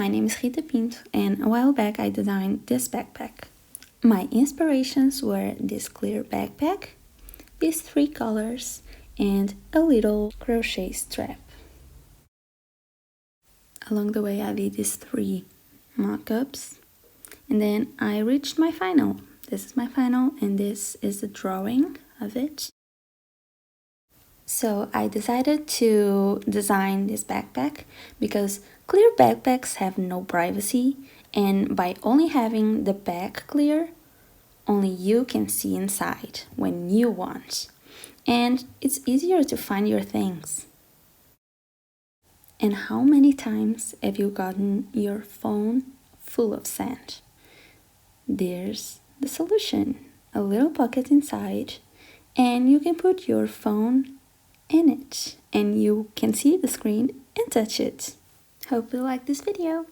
my name is Rita Pinto, and a while back I designed this backpack. My inspirations were this clear backpack, these 3 colors, and a little crochet strap. Along the way I did these 3 mock-ups, and then I reached my final. This is my final, and this is the drawing of it. So I decided to design this backpack because clear backpacks have no privacy, and by only having the back clear, only you can see inside when you want, and it's easier to find your things. And how many times have you gotten your phone full of sand? There's the solution, a little pocket inside, and you can put your phone in it, and you can see the screen and touch it. Hope you like this video.